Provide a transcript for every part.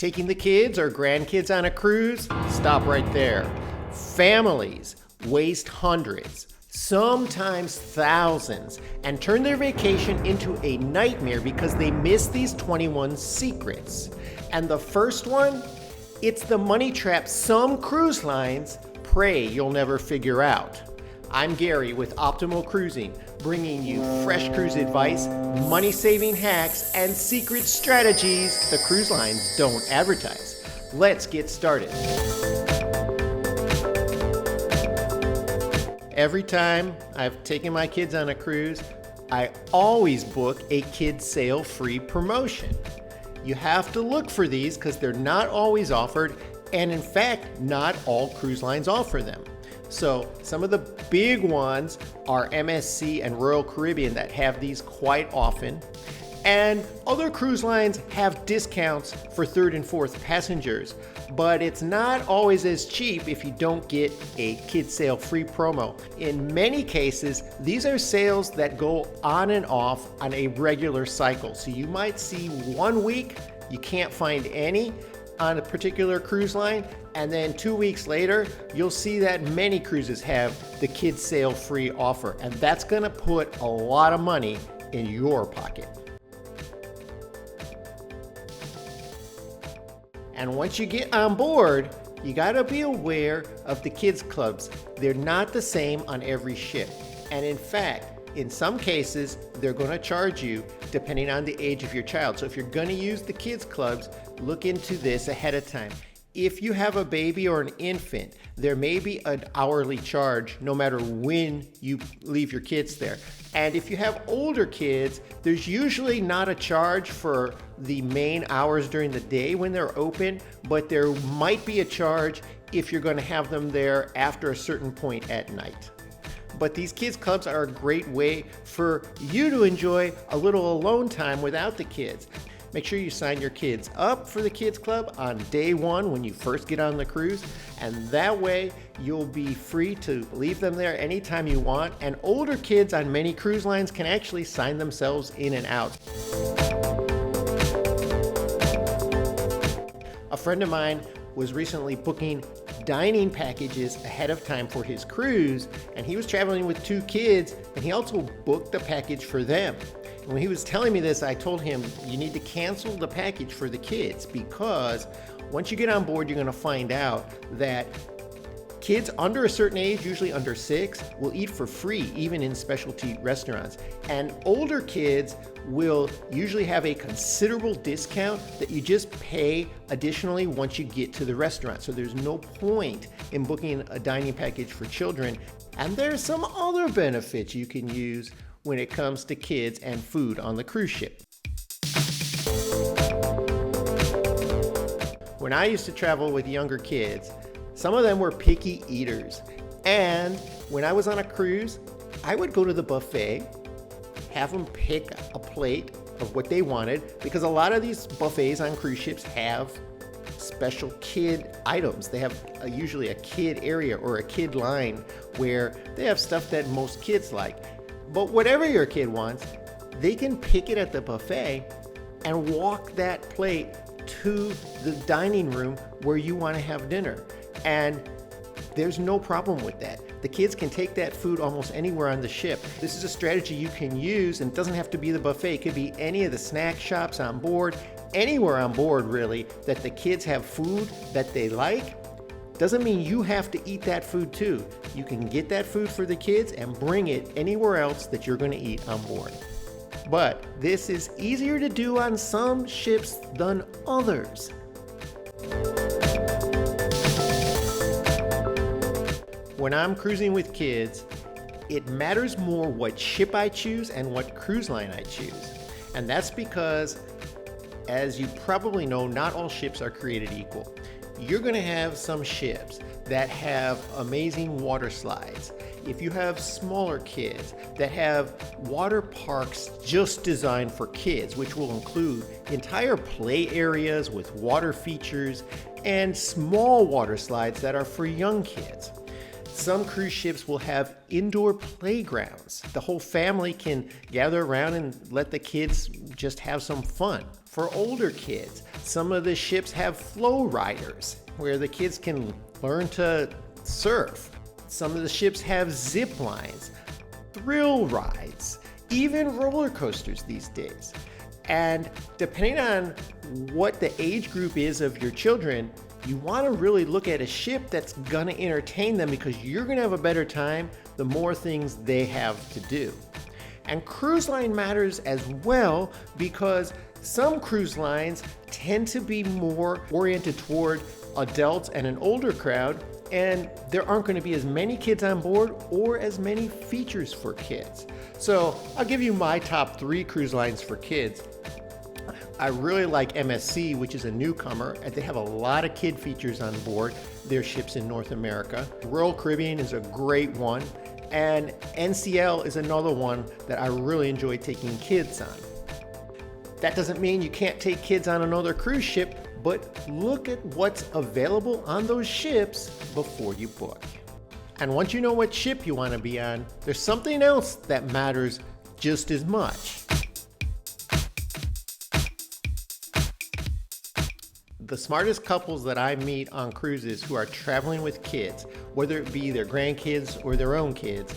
Taking the kids or grandkids on a cruise? Stop right there. Families waste hundreds, sometimes thousands, and turn their vacation into a nightmare because they miss these 21 secrets. And the first one? It's the money trap some cruise lines pray you'll never figure out. I'm Gary with Optimal Cruising, bringing you fresh cruise advice, money-saving hacks, and secret strategies the cruise lines don't advertise. Let's get started. Every time I've taken my kids on a cruise, I always book a kids sail free promotion. You have to look for these because they're not always offered, and in fact, not all cruise lines offer them. So some of the big ones are MSC and Royal Caribbean that have these quite often. And other cruise lines have discounts for third and fourth passengers, but it's not always as cheap if you don't get a kids sail free promo. In many cases, these are sales that go on and off on a regular cycle. So you might see 1 week, you can't find any on a particular cruise line, and then 2 weeks later, you'll see that many cruises have the kids sail free offer, and that's gonna put a lot of money in your pocket. And once you get on board, you gotta be aware of the kids clubs. They're not the same on every ship. And in fact, in some cases, they're gonna charge you depending on the age of your child. So if you're gonna use the kids clubs, look into this ahead of time. If you have a baby or an infant, there may be an hourly charge no matter when you leave your kids there. And if you have older kids, there's usually not a charge for the main hours during the day when they're open, but there might be a charge if you're going to have them there after a certain point at night. But these kids clubs are a great way for you to enjoy a little alone time without the kids. Make sure you sign your kids up for the kids club on day one when you first get on the cruise, and that way you'll be free to leave them there anytime you want. And older kids on many cruise lines can actually sign themselves in and out. A friend of mine was recently booking dining packages ahead of time for his cruise, and he was traveling with 2 kids, and he also booked a package for them. When he was telling me this, I told him, you need to cancel the package for the kids, because once you get on board, you're going to find out that kids under a certain age, usually under 6, will eat for free, even in specialty restaurants. And older kids will usually have a considerable discount that you just pay additionally once you get to the restaurant. So there's no point in booking a dining package for children. And there's some other benefits you can use when it comes to kids and food on the cruise ship. When I used to travel with younger kids, some of them were picky eaters. And when I was on a cruise, I would go to the buffet, have them pick a plate of what they wanted, because a lot of these buffets on cruise ships have special kid items. They have usually a kid area or a kid line where they have stuff that most kids like. But whatever your kid wants, they can pick it at the buffet and walk that plate to the dining room where you want to have dinner. And there's no problem with that. The kids can take that food almost anywhere on the ship. This is a strategy you can use, and it doesn't have to be the buffet. It could be any of the snack shops on board, anywhere on board really, that the kids have food that they like. Doesn't mean you have to eat that food too. You can get that food for the kids and bring it anywhere else that you're going to eat on board. But this is easier to do on some ships than others. When I'm cruising with kids, it matters more what ship I choose and what cruise line I choose. And that's because, as you probably know, not all ships are created equal. You're going to have some ships that have amazing water slides. If you have smaller kids that have water parks just designed for kids, which will include entire play areas with water features and small water slides that are for young kids. Some cruise ships will have indoor playgrounds. The whole family can gather around and let the kids just have some fun. For older kids, some of the ships have flow riders where the kids can learn to surf. Some of the ships have zip lines, thrill rides, even roller coasters these days. And depending on what the age group is of your children, you want to really look at a ship that's going to entertain them, because you're going to have a better time the more things they have to do. And cruise line matters as well, because some cruise lines tend to be more oriented toward adults and an older crowd, and there aren't going to be as many kids on board or as many features for kids. So I'll give you my top 3 cruise lines for kids. I really like MSC, which is a newcomer, and they have a lot of kid features on board their ships in North America. Royal Caribbean is a great one, and NCL is another one that I really enjoy taking kids on. That doesn't mean you can't take kids on another cruise ship, but look at what's available on those ships before you book. And once you know what ship you want to be on, there's something else that matters just as much. The smartest couples that I meet on cruises who are traveling with kids, whether it be their grandkids or their own kids,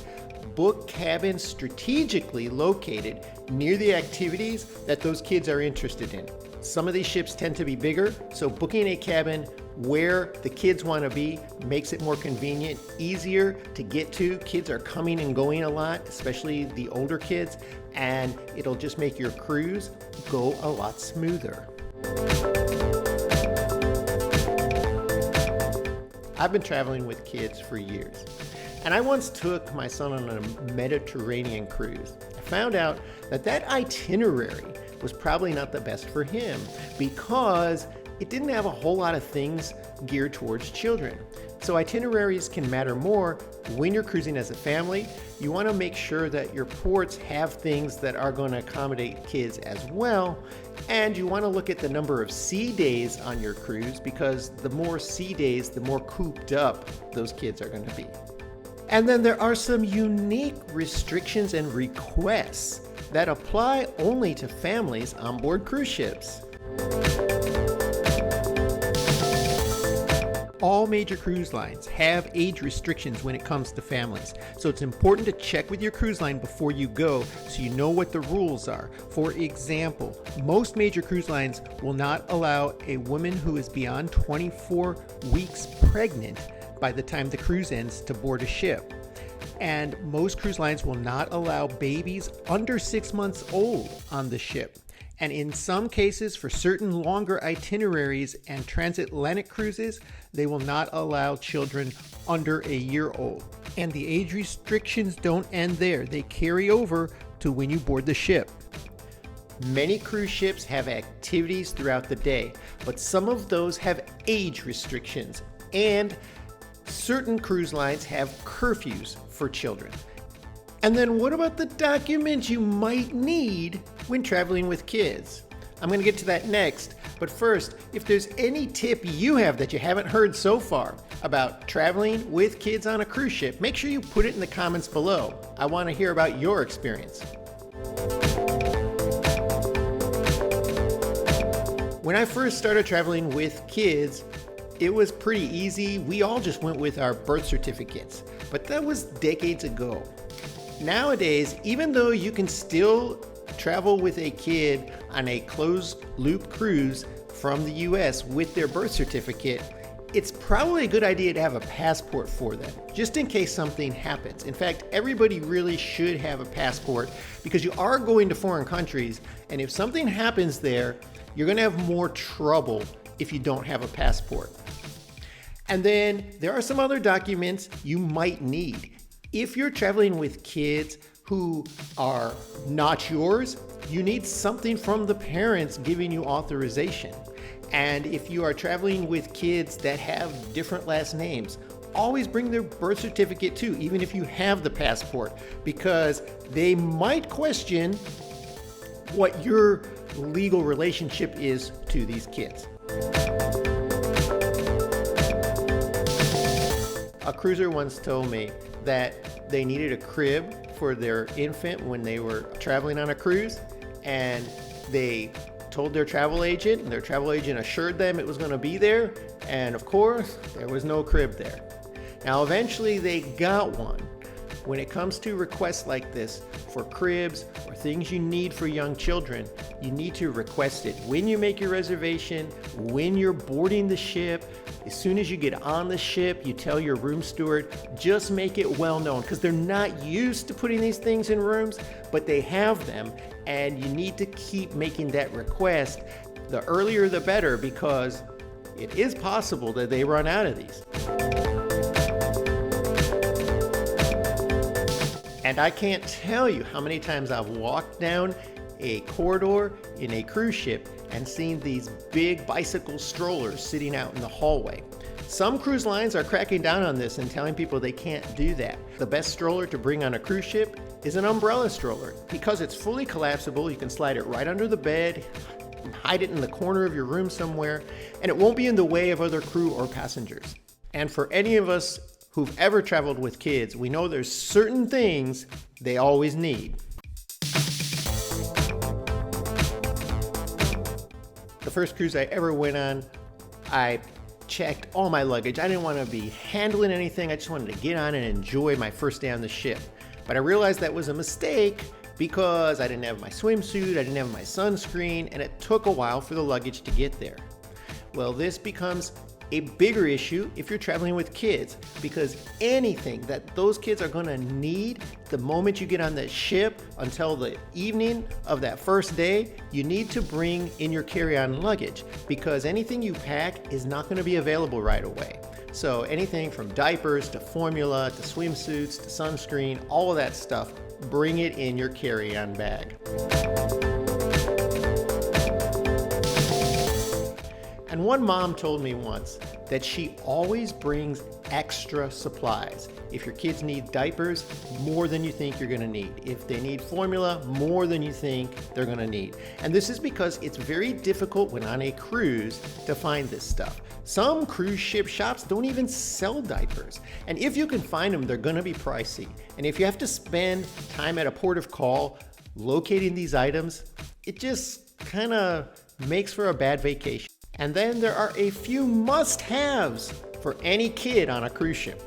book cabins strategically located near the activities that those kids are interested in. Some of these ships tend to be bigger, so booking a cabin where the kids want to be makes it more convenient, easier to get to. Kids are coming and going a lot, especially the older kids, and it'll just make your cruise go a lot smoother. I've been traveling with kids for years, and I once took my son on a Mediterranean cruise. I found out that itinerary was probably not the best for him, because it didn't have a whole lot of things geared towards children. So itineraries can matter more when you're cruising as a family. You want to make sure that your ports have things that are going to accommodate kids as well. And you want to look at the number of sea days on your cruise, because the more sea days, the more cooped up those kids are going to be. And then there are some unique restrictions and requests that apply only to families on board cruise ships. All major cruise lines have age restrictions when it comes to families, so it's important to check with your cruise line before you go so you know what the rules are. For example, most major cruise lines will not allow a woman who is beyond 24 weeks pregnant by the time the cruise ends to board a ship. And most cruise lines will not allow babies under 6 months old on the ship. And in some cases, for certain longer itineraries and transatlantic cruises, they will not allow children under a year old. And the age restrictions don't end there. They carry over to when you board the ship. Many cruise ships have activities throughout the day, but some of those have age restrictions, and certain cruise lines have curfews for children. And then what about the documents you might need when traveling with kids? I'm going to get to that next, but first, if there's any tip you have that you haven't heard so far about traveling with kids on a cruise ship, make sure you put it in the comments below. I want to hear about your experience. When I first started traveling with kids, it was pretty easy. We all just went with our birth certificates, but that was decades ago. Nowadays, even though you can still travel with a kid on a closed-loop cruise from the US with their birth certificate, it's probably a good idea to have a passport for them, just in case something happens. In fact, everybody really should have a passport, because you are going to foreign countries, and if something happens there, you're going to have more trouble if you don't have a passport. And then there are some other documents you might need. If you're traveling with kids who are not yours, you need something from the parents giving you authorization. And if you are traveling with kids that have different last names, always bring their birth certificate too, even if you have the passport, because they might question what your legal relationship is to these kids. A cruiser once told me that they needed a crib for their infant when they were traveling on a cruise, and they told their travel agent, and their travel agent assured them it was going to be there, and of course, there was no crib there. Now, eventually they got one. When it comes to requests like this for cribs or things you need for young children, you need to request it when you make your reservation, when you're boarding the ship. As soon as you get on the ship, you tell your room steward, just make it well known, because they're not used to putting these things in rooms, but they have them, and you need to keep making that request. The earlier the better, because it is possible that they run out of these. And I can't tell you how many times I've walked down a corridor in a cruise ship and seen these big bicycle strollers sitting out in the hallway. Some cruise lines are cracking down on this and telling people they can't do that. The best stroller to bring on a cruise ship is an umbrella stroller. Because it's fully collapsible, you can slide it right under the bed, hide it in the corner of your room somewhere, and it won't be in the way of other crew or passengers. And for any of us who've ever traveled with kids, we know there's certain things they always need. The first cruise I ever went on, I checked all my luggage. I didn't want to be handling anything. I just wanted to get on and enjoy my first day on the ship. But I realized that was a mistake because I didn't have my swimsuit, I didn't have my sunscreen, and it took a while for the luggage to get there. Well, this becomes a bigger issue if you're traveling with kids, because anything that those kids are going to need the moment you get on the ship until the evening of that first day, you need to bring in your carry-on luggage, because anything you pack is not going to be available right away. So anything from diapers to formula to swimsuits to sunscreen, all of that stuff, bring it in your carry-on bag. And one mom told me once that she always brings extra supplies. If your kids need diapers, more than you think you're gonna need. If they need formula, more than you think they're gonna need. And this is because it's very difficult when on a cruise to find this stuff. Some cruise ship shops don't even sell diapers. And if you can find them, they're gonna be pricey. And if you have to spend time at a port of call locating these items, it just kinda makes for a bad vacation. And then there are a few must-haves for any kid on a cruise ship.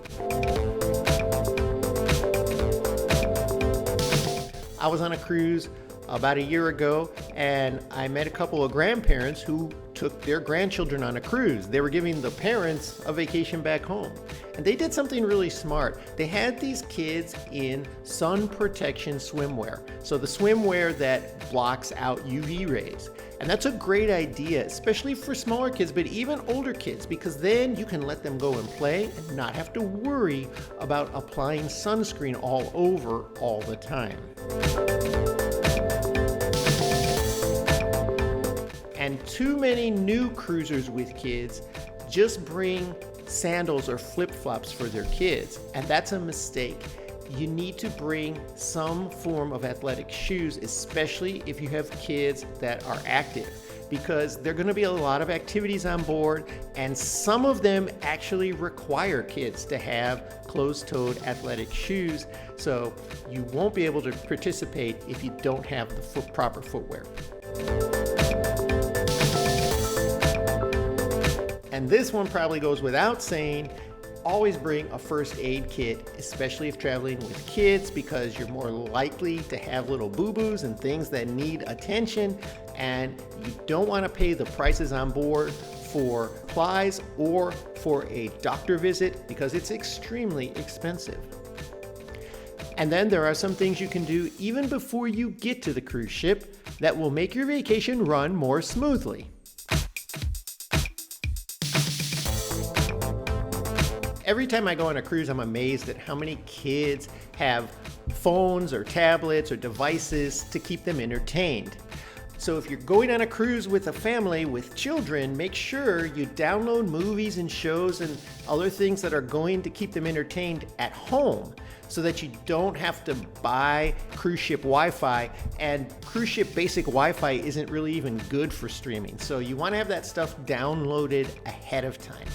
I was on a cruise about a year ago, and I met a couple of grandparents who took their grandchildren on a cruise. They were giving the parents a vacation back home. And they did something really smart. They had these kids in sun protection swimwear. So the swimwear that blocks out UV rays. And that's a great idea, especially for smaller kids, but even older kids, because then you can let them go and play and not have to worry about applying sunscreen all over all the time. And too many new cruisers with kids just bring sandals or flip-flops for their kids, and that's a mistake. You need to bring some form of athletic shoes, especially if you have kids that are active, because there are going to be a lot of activities on board, and some of them actually require kids to have closed-toed athletic shoes, so you won't be able to participate if you don't have the proper footwear. And this one probably goes without saying, always bring a first aid kit, especially if traveling with kids, because you're more likely to have little boo-boos and things that need attention, and you don't want to pay the prices on board for supplies or for a doctor visit, because it's extremely expensive. And then there are some things you can do even before you get to the cruise ship that will make your vacation run more smoothly. Every time I go on a cruise, I'm amazed at how many kids have phones or tablets or devices to keep them entertained. So if you're going on a cruise with a family with children, make sure you download movies and shows and other things that are going to keep them entertained at home, so that you don't have to buy cruise ship Wi-Fi, and cruise ship basic Wi-Fi isn't really even good for streaming. So you want to have that stuff downloaded ahead of time.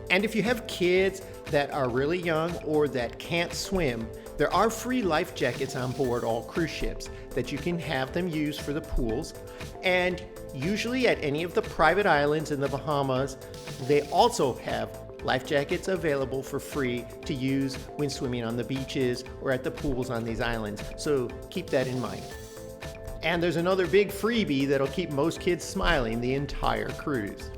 And if you have kids that are really young or that can't swim, there are free life jackets on board all cruise ships that you can have them use for the pools. And usually at any of the private islands in the Bahamas, they also have life jackets available for free to use when swimming on the beaches or at the pools on these islands. So keep that in mind. And there's another big freebie that'll keep most kids smiling the entire cruise.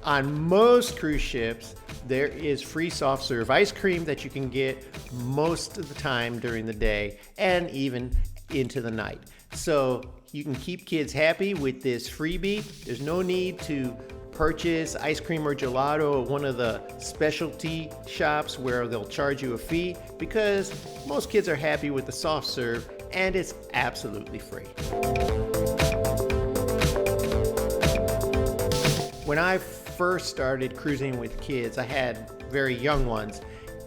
On most cruise ships, there is free soft serve ice cream that you can get most of the time during the day and even into the night. So you can keep kids happy with this freebie. There's no need to purchase ice cream or gelato at one of the specialty shops where they'll charge you a fee, because most kids are happy with the soft serve and it's absolutely free. When I first started cruising with kids, I had very young ones,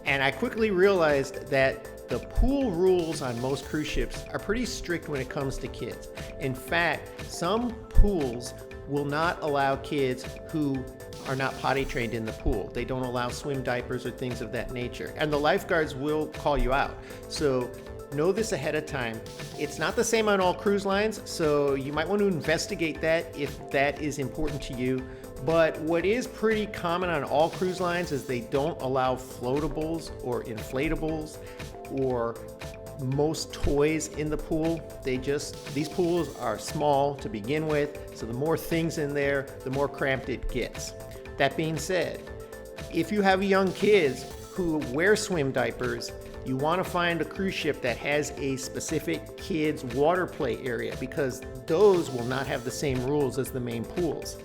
and I quickly realized that the pool rules on most cruise ships are pretty strict when it comes to kids. In fact, some pools will not allow kids who are not potty trained in the pool. They don't allow swim diapers or things of that nature, and the lifeguards will call you out. So know this ahead of time. It's not the same on all cruise lines, so you might want to investigate that if that is important to you. But what is pretty common on all cruise lines is they don't allow floatables or inflatables or most toys in the pool. These pools are small to begin with, so the more things in there, the more cramped it gets. That being said, if you have young kids who wear swim diapers, you want to find a cruise ship that has a specific kids water play area, because those will not have the same rules as the main pools.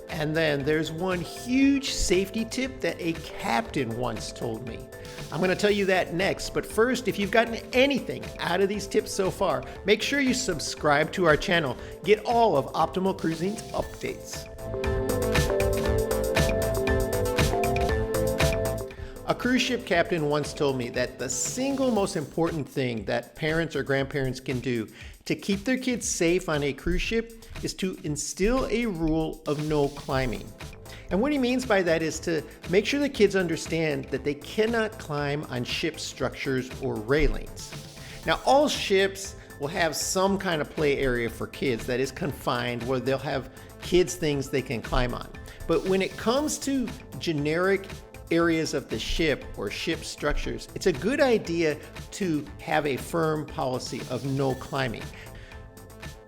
And then there's one huge safety tip that a captain once told me. I'm going to tell you that next, but first, if you've gotten anything out of these tips so far, make sure you subscribe to our channel. Get all of Optimal Cruising's updates. A cruise ship captain once told me that the single most important thing that parents or grandparents can do to keep their kids safe on a cruise ship is to instill a rule of no climbing. And what he means by that is to make sure the kids understand that they cannot climb on ship structures or railings. Now, all ships will have some kind of play area for kids that is confined, where they'll have kids things they can climb on. But when it comes to generic areas of the ship or ship structures, it's a good idea to have a firm policy of no climbing.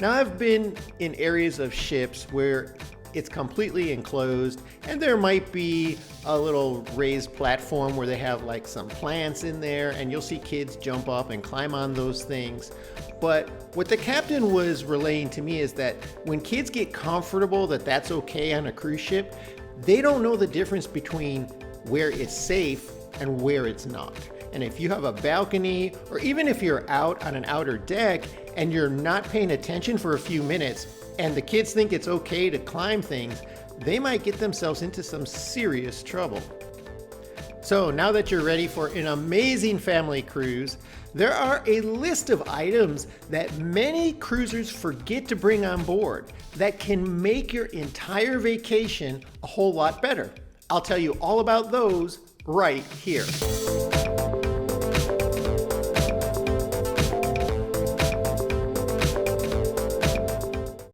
Now, I've been in areas of ships where it's completely enclosed and there might be a little raised platform where they have like some plants in there, and you'll see kids jump up and climb on those things. But what the captain was relaying to me is that when kids get comfortable that that's okay on a cruise ship, they don't know the difference between where it's safe and where it's not. And if you have a balcony, or even if you're out on an outer deck and you're not paying attention for a few minutes and the kids think it's okay to climb things, they might get themselves into some serious trouble. So now that you're ready for an amazing family cruise, there are a list of items that many cruisers forget to bring on board that can make your entire vacation a whole lot better. I'll tell you all about those right here.